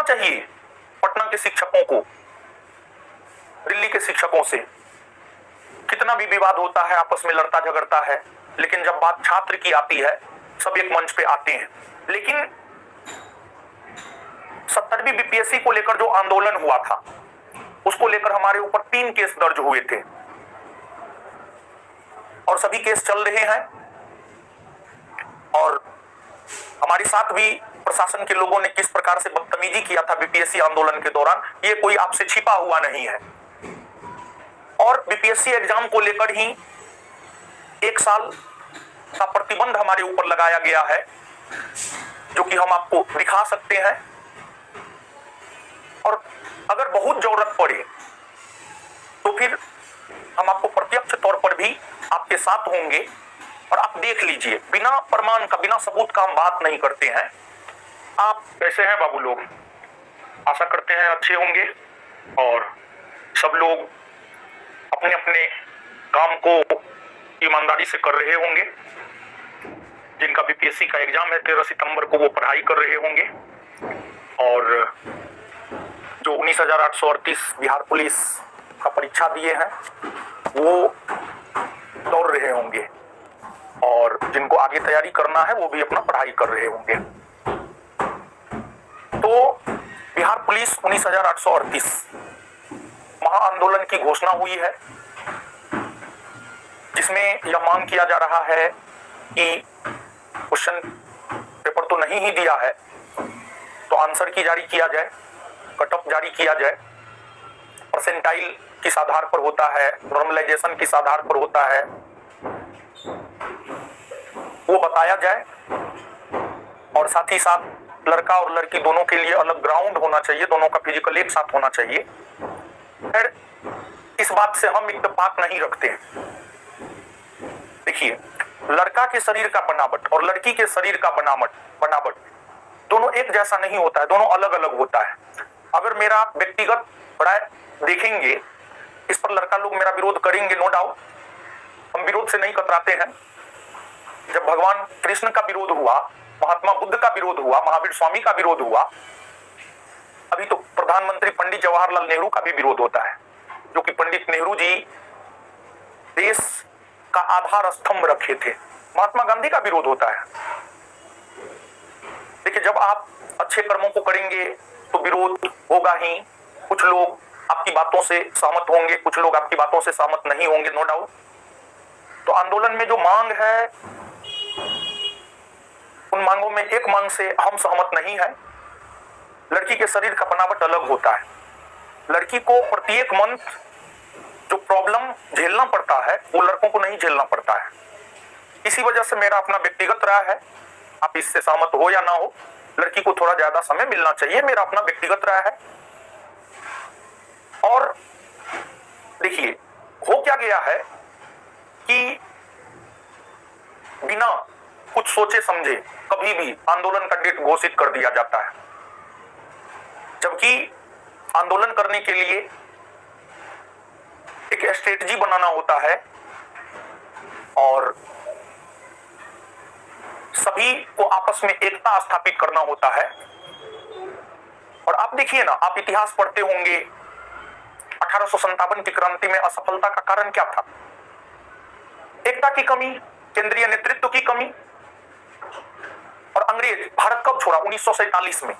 चाहिए पटना के शिक्षकों को दिल्ली के शिक्षकों से। कितना भी विवाद होता है, आपस में लड़ता झगड़ता है, लेकिन जब बात छात्र की आती है सब एक मंच पे आते हैं। लेकिन 70वीं बीपीएससी को लेकर जो आंदोलन हुआ था उसको लेकर हमारे ऊपर 3 केस दर्ज हुए थे और सभी केस चल रहे हैं। और हमारे साथ भी प्रशासन के लोगों ने किस प्रकार से बदतमीजी किया था बीपीएससी आंदोलन के दौरान, ये कोई आपसे छिपा हुआ नहीं है। और बीपीएससी एग्जाम को लेकर ही 1 साल का प्रतिबंध हमारे ऊपर लगाया गया है, जो कि हम आपको दिखा सकते हैं। और अगर बहुत जरूरत पड़े तो फिर हम आपको प्रत्यक्ष तौर पर भी आपके साथ होंगे। और आप देख लीजिए, बिना प्रमाण का, बिना सबूत का हम बात नहीं करते हैं। आप कैसे हैं बाबू लोग? आशा करते हैं अच्छे होंगे और सब लोग अपने अपने काम को ईमानदारी से कर रहे होंगे। जिनका बीपीएससी का एग्जाम है 13 सितंबर को, वो पढ़ाई कर रहे होंगे। और जो 19,838 बिहार पुलिस का परीक्षा दिए हैं वो दौड़ रहे होंगे और जिनको आगे तैयारी करना है वो भी अपना पढ़ाई कर रहे होंगे। तो बिहार पुलिस 19,838 महाआंदोलन की घोषणा हुई है, जिसमें यह मांग किया जा रहा है कि क्वेश्चन पेपर तो नहीं ही दिया है तो आंसर की जारी किया जाए, कट ऑफ जारी किया जाए। परसेंटाइल किस आधार पर होता है, नॉर्मलाइजेशन किस आधार पर होता है, वो बताया जाए। और साथ ही साथ लड़का और लड़की दोनों के लिए अलग ग्राउंड होना चाहिए, दोनों का फिजिकल एक साथ होना चाहिए। फिर इस बात से हम इत्तेफाक नहीं रखते हैं। देखिए, लड़का के शरीर का बनावट और लड़की के शरीर का बनावट दोनों एक जैसा नहीं होता है, दोनों अलग अलग होता है। अगर मेरा व्यक्तिगत राय देखेंगे, इस पर लड़का लोग मेरा विरोध करेंगे, नो डाउट, हम विरोध से नहीं कतराते हैं। जब भगवान कृष्ण का विरोध हुआ, महात्मा बुद्ध का विरोध हुआ, महावीर स्वामी का विरोध हुआ, अभी तो प्रधानमंत्री पंडित जवाहरलाल नेहरू का भी विरोध होता है, जो कि पंडित नेहरू जी देश का आधार स्तंभ रखे थे। महात्मा गांधी का विरोध होता है। देखिए, जब आप अच्छे कर्मों को करेंगे तो विरोध होगा ही। कुछ लोग आपकी बातों से सहमत होंगे, कुछ लोग आपकी बातों से सहमत नहीं होंगे, नो डाउट। तो आंदोलन में जो मांग है, उन मांगों में एक मांग से हम सहमत नहीं है। लड़की के शरीर का बनावट अलग होता है। लड़की को प्रत्येक मंथ जो प्रॉब्लम झेलना पड़ता है वो लड़कों को नहीं झेलना पड़ता है। इसी वजह से मेरा अपना व्यक्तिगत राय है, आप इससे सहमत हो या ना हो, लड़की को थोड़ा ज्यादा समय मिलना चाहिए, मेरा अपना व्यक्तिगत राय है। और देखिए, हो क्या गया है कि बिना कुछ सोचे समझे कभी भी आंदोलन का डेट घोषित कर दिया जाता है, जबकि आंदोलन करने के लिए एक स्ट्रेटजी बनाना होता है और सभी को आपस में एकता स्थापित करना होता है। और आप देखिए ना, आप इतिहास पढ़ते होंगे, 1857 की क्रांति में असफलता का कारण क्या था? एकता की कमी, केंद्रीय नेतृत्व की कमी। और अंग्रेज भारत कब छोड़ा? 1947 में।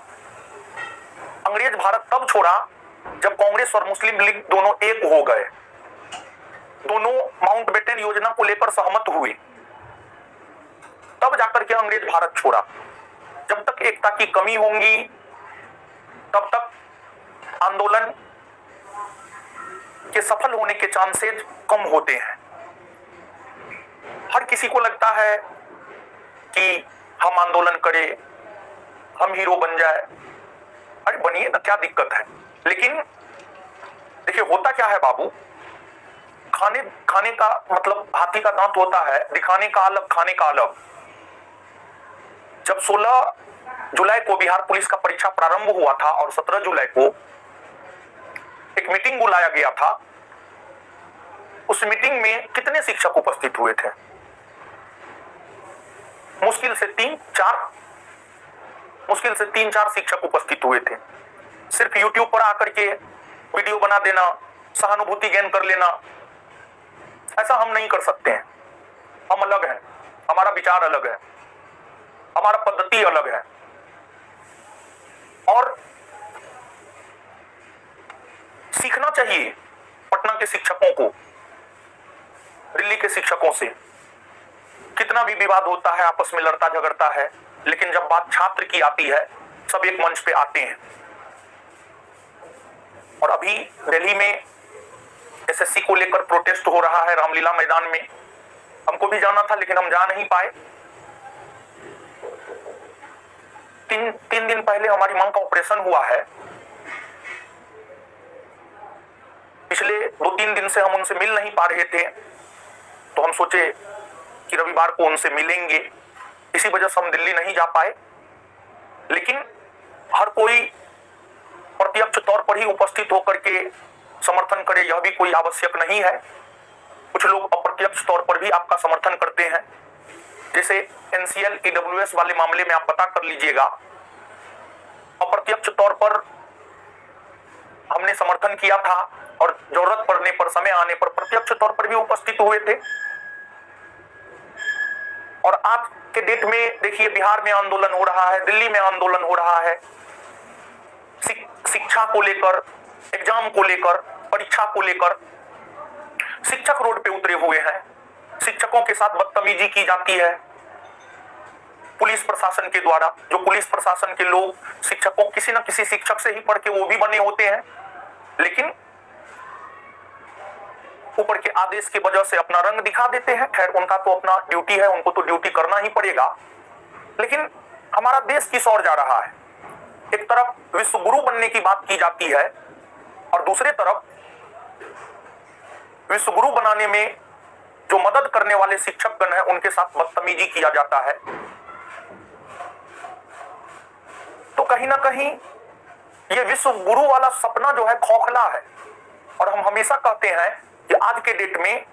अंग्रेज भारत तब छोड़ा जब कांग्रेस और मुस्लिम लीग दोनों एक हो गए, दोनों माउंटबेटन योजना को लेकर सहमत हुए, तब जाकर के अंग्रेज भारत छोड़ा। जब तक एकता की कमी होगी तब तक आंदोलन के सफल होने के चांसेस कम होते हैं। हर किसी को लगता है कि हम आंदोलन करें, हम हीरो बन जाए। अरे बनिए ना, क्या दिक्कत है? लेकिन देखिए, होता क्या है बाबू, खाने का मतलब हाथी का दांत होता है, दिखाने का अलग, खाने का अलग। जब 16 जुलाई को बिहार पुलिस का परीक्षा प्रारंभ हुआ था और 17 जुलाई को एक मीटिंग बुलाया गया था, उस मीटिंग में कितने शिक्षक उपस्थित हुए थे? मुश्किल से 3-4 शिक्षक उपस्थित हुए थे। सिर्फ यूट्यूब पर आकर के वीडियो बना देना, सहानुभूति गेन कर लेना, ऐसा हम नहीं कर सकते हैं। हम अलग हैं, हमारा विचार अलग है, हमारा पद्धति अलग है। और सीखना चाहिए पटना के शिक्षकों को दिल्ली के शिक्षकों से। कितना भी विवाद होता है, आपस में लड़ता झगड़ता है, लेकिन जब बात छात्र की आती है सब एक मंच पे आते हैं। और अभी दिल्ली में एसएससी को लेकर प्रोटेस्ट हो रहा है रामलीला मैदान में। हमको भी जाना था लेकिन हम जा नहीं पाए। तीन दिन पहले हमारी मां का ऑपरेशन हुआ है। पिछले 2-3 दिन से हम उनसे मिल नहीं पा रहे थे, तो हम सोचे कि रविवार को उनसे मिलेंगे, इसी वजह से हम दिल्ली नहीं जा पाए। लेकिन हर कोई प्रत्यक्ष तौर पर ही उपस्थित होकर के समर्थन करे यह भी कोई आवश्यक नहीं है। कुछ लोग अप्रत्यक्ष तौर पर भी आपका समर्थन करते हैं। जैसे एनसीएल ईडब्ल्यूएस वाले मामले में आप पता कर लीजिएगा, अप्रत्यक्ष तौर पर हमने समर्थन किया था और जरूरत पड़ने पर, समय आने पर प्रत्यक्ष तौर पर भी उपस्थित हुए थे। और आज के डेट में देखिए, बिहार में आंदोलन हो रहा है, दिल्ली में आंदोलन हो रहा है, शिक्षा को लेकर, एग्जाम को लेकर, परीक्षा को लेकर शिक्षक रोड पे उतरे हुए हैं। शिक्षकों के साथ बदतमीजी की जाती है पुलिस प्रशासन के द्वारा। जो पुलिस प्रशासन के लोग शिक्षकों, किसी न किसी शिक्षक से ही पढ़ के वो भी बने होते हैं, लेकिन ऊपर के आदेश की वजह से अपना रंग दिखा देते हैं। खैर, उनका तो अपना ड्यूटी है, उनको तो ड्यूटी करना ही पड़ेगा। लेकिन हमारा देश किस ओर जा रहा है? एक तरफ विश्व गुरु बनने की बात की जाती है और दूसरे तरफ विश्व गुरु बनाने में जो मदद करने वाले शिक्षकगण हैं उनके साथ बदतमीजी किया जाता है। तो कहीं ना कहीं ये विश्व गुरु वाला सपना जो है खोखला है। और हम हमेशा कहते हैं कि आज के डेट में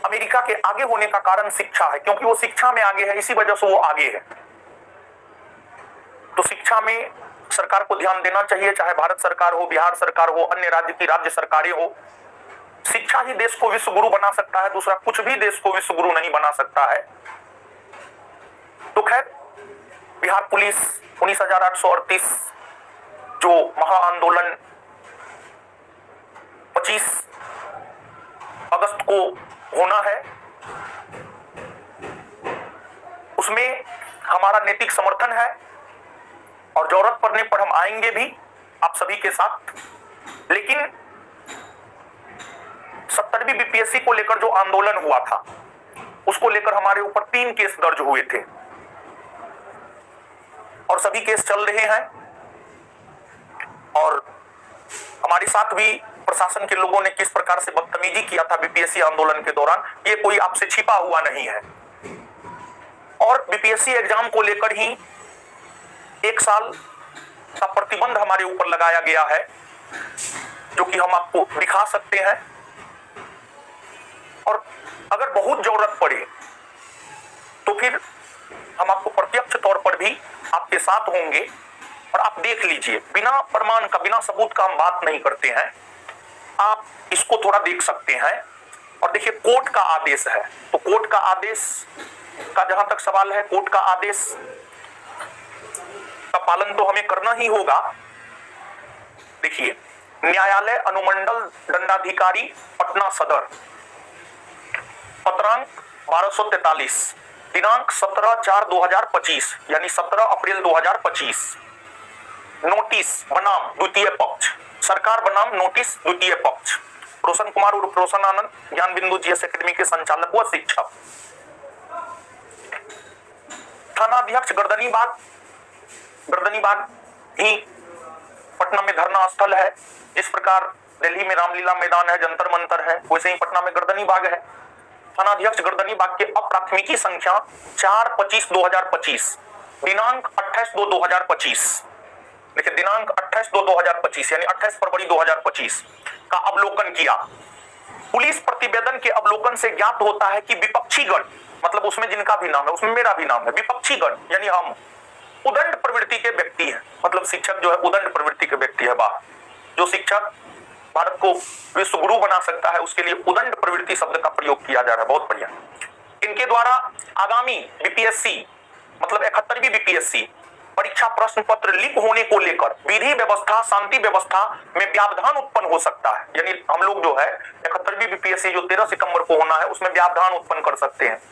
अमेरिका के आगे होने का कारण शिक्षा है, क्योंकि वो शिक्षा में आगे है, इसी वजह से वो आगे है। तो शिक्षा में सरकार को ध्यान देना चाहिए, चाहे भारत सरकार हो, बिहार सरकार हो, अन्य राज्य की राज्य सरकारें हो। शिक्षा ही देश को विश्व गुरु बना सकता है, दूसरा कुछ भी देश को विश्व गुरु नहीं बना सकता है। तो खैर, बिहार पुलिस 19,838 जो महाआंदोलन 25 अगस्त को होना है, उसमें हमारा नैतिक समर्थन है और जरूरत पड़ने पर हम आएंगे भी आप सभी के साथ। लेकिन 70वीं बीपीएससी को लेकर जो आंदोलन हुआ था, उसको लेकर हमारे ऊपर 3 केस दर्ज हुए थे और सभी केस चल रहे हैं। और हमारे साथ भी प्रशासन के लोगों ने किस प्रकार से बदतमीजी किया था बीपीएससी आंदोलन के दौरान, ये कोई आपसे छिपा हुआ नहीं है। और बीपीएससी एग्जाम को लेकर ही 1 साल का प्रतिबंध हमारे ऊपर लगाया गया है, जो कि हम आपको दिखा सकते हैं। और अगर बहुत जरूरत पड़े तो फिर हम आपको प्रत्यक्ष तौर पर भी आपके साथ होंगे। और आप देख लीजिए, बिना प्रमाण का, बिना सबूत का हम बात नहीं करते हैं। आप इसको थोड़ा देख सकते हैं। और देखिए, कोर्ट का आदेश है, तो कोर्ट का आदेश का जहां तक सवाल है, कोर्ट का आदेश का पालन तो हमें करना ही होगा। देखिए, न्यायालय अनुमंडल दंडाधिकारी पटना सदर, पत्रांक 1243, दिनांक 17/4/2025 यानी 17 अप्रैल 2025। नोटिस बनाम द्वितीय पक्ष, सरकार बनाम नोटिस द्वितीय पक्ष। रोशन कुमार उर्फ रोशन आनंद, ज्ञान बिंदु जीएस एकेडमी के संचालक व शिक्षक। थानाध्यक्ष गर्दनीबाग ही पटना में धरना स्थल है। जिस प्रकार दिल्ली में रामलीला मैदान है, जंतर मंतर है, वैसे ही पटना में गर्दनीबाग है। थानाध्यक्ष गर्दनीबाग के अप्राथमिकी संख्या 4/25/2025, दिनांक 28/2/2025। देखिए, दिनांक 28/2/2025 यानी 28 फरवरी 2025 का अवलोकन किया। पुलिस प्रतिवेदन के अवलोकन से ज्ञात होता है कि विपक्षीगण, मतलब उसमें जिनका भी नाम है, उसमें मेरा भी नाम है, विपक्षीगण यानी हम उदंड प्रवृत्ति के व्यक्ति हैं। मतलब शिक्षक जो है उदंड प्रवृत्ति के व्यक्ति है। वाह, जो शिक्षक भारत को विश्व गुरु बना सकता है उसके लिए उदंड प्रवृत्ति शब्द का प्रयोग किया जा रहा है। बहुत बढ़िया। इनके द्वारा आगामी बीपीएससी मतलब 71वीं बीपीएससी परीक्षा प्रश्न पत्र लीक होने को लेकर विधि व्यवस्था शांति व्यवस्था में व्यवधान उत्पन्न हो सकता है। यानी हम लोग जो है 71वीं बीपीएससी जो 13 सितंबर को होना है उसमें व्यवधान उत्पन्न कर सकते हैं।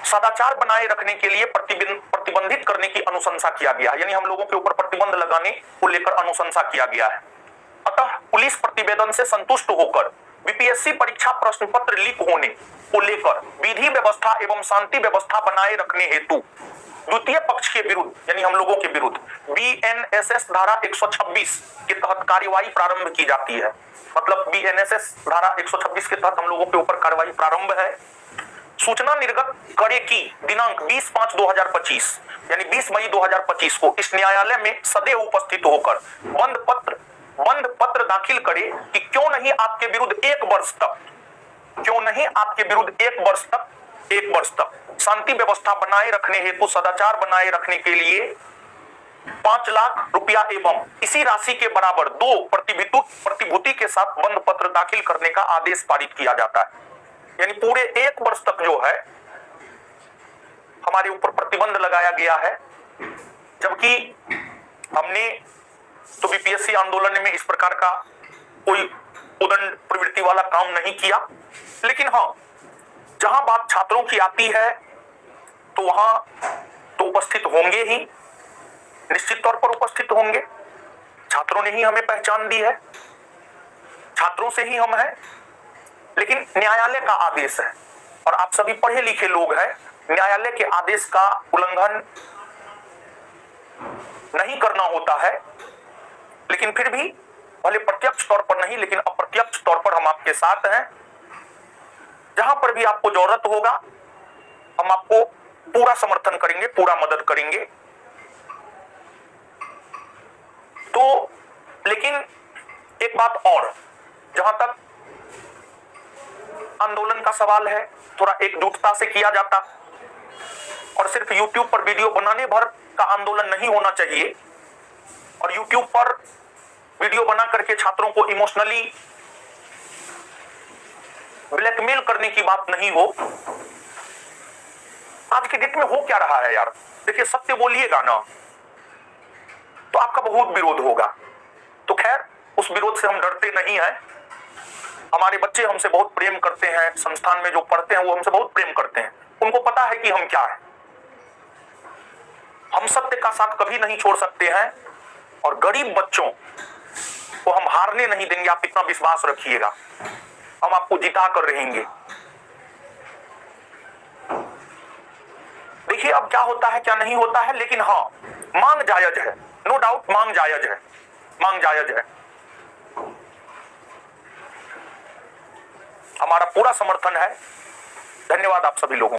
सदाचार बनाए रखने के लिए प्रतिबंधित करने की अनुशंसा किया गया है। यानी हम लोगों के ऊपर प्रतिबंध लगाने को लेकर अनुशंसा किया गया है। अतः पुलिस प्रतिवेदन से संतुष्ट होकर बीपीएससी परीक्षा प्रश्न पत्र लीक होने को लेकर विधि व्यवस्था एवं शांति व्यवस्था बनाए रखने हेतु द्वितीय पक्ष के विरुद्ध यानी हम लोगों के विरुद्ध बीएनएसएस धारा 126 के तहत कार्यवाही प्रारंभ की जाती है। मतलब बीएनएसएस धारा 126 के तहत हम लोगों के ऊपर कार्यवाही प्रारंभ है। सूचना निर्गत करे की दिनांक 20/5/2025 यानी 20 मई 2025 को इस न्यायालय में सदैव उपस्थित होकर बंद पत्र दाखिल करे कि क्यों नहीं आपके विरुद्ध 1 वर्ष तक शांति व्यवस्था बनाए रखने हेतु सदाचार बनाए रखने के लिए 5 लाख रुपया एवं इसी राशि के बराबर 2 प्रतिभूति के साथ बंद पत्र दाखिल करने का आदेश पारित किया जाता है। यानी पूरे 1 वर्ष तक जो है हमारे ऊपर प्रतिबंध लगाया गया है। जबकि हमने तो बीपीएससी आंदोलन में इस प्रकार का कोई उदंड प्रवृत्ति वाला काम नहीं किया। लेकिन हाँ, जहां बात छात्रों की आती है तो वहां तो उपस्थित होंगे ही, निश्चित तौर पर उपस्थित होंगे। छात्रों ने ही हमें पहचान दी है, छात्रों से ही हम हैं। लेकिन न्यायालय का आदेश है और आप सभी पढ़े लिखे लोग हैं, न्यायालय के आदेश का उल्लंघन नहीं करना होता है। लेकिन फिर भी भले प्रत्यक्ष तौर पर नहीं लेकिन अप्रत्यक्ष तौर पर हम आपके साथ हैं। जहां पर भी आपको जरूरत होगा हम आपको पूरा समर्थन करेंगे, पूरा मदद करेंगे। तो लेकिन एक बात और, जहां तक आंदोलन का सवाल है, थोड़ा एकजुटता से किया जाता और सिर्फ YouTube पर वीडियो बनाने भर का आंदोलन नहीं होना चाहिए और YouTube पर वीडियो बना करके छात्रों को इमोशनली ब्लैकमेल करने की बात नहीं हो। आज के डेट में हो क्या रहा है यार, देखिए सत्य बोलिएगा ना तो आपका बहुत विरोध होगा। तो खैर उस विरोध से हम डरते नहीं हैं। हमारे बच्चे हमसे बहुत प्रेम करते हैं, संस्थान में जो पढ़ते हैं वो हमसे बहुत प्रेम करते हैं। उनको पता है कि हम क्या है। हम सत्य का साथ कभी नहीं छोड़ सकते हैं और गरीब बच्चों को हम हारने नहीं देंगे। आप इतना विश्वास रखिएगा, हम आपको जिता कर रहेंगे। देखिए अब क्या होता है क्या नहीं होता है, लेकिन हाँ मांग जायज है, नो डाउट मांग जायज है, मांग जायज है। हमारा पूरा समर्थन है। धन्यवाद आप सभी लोगों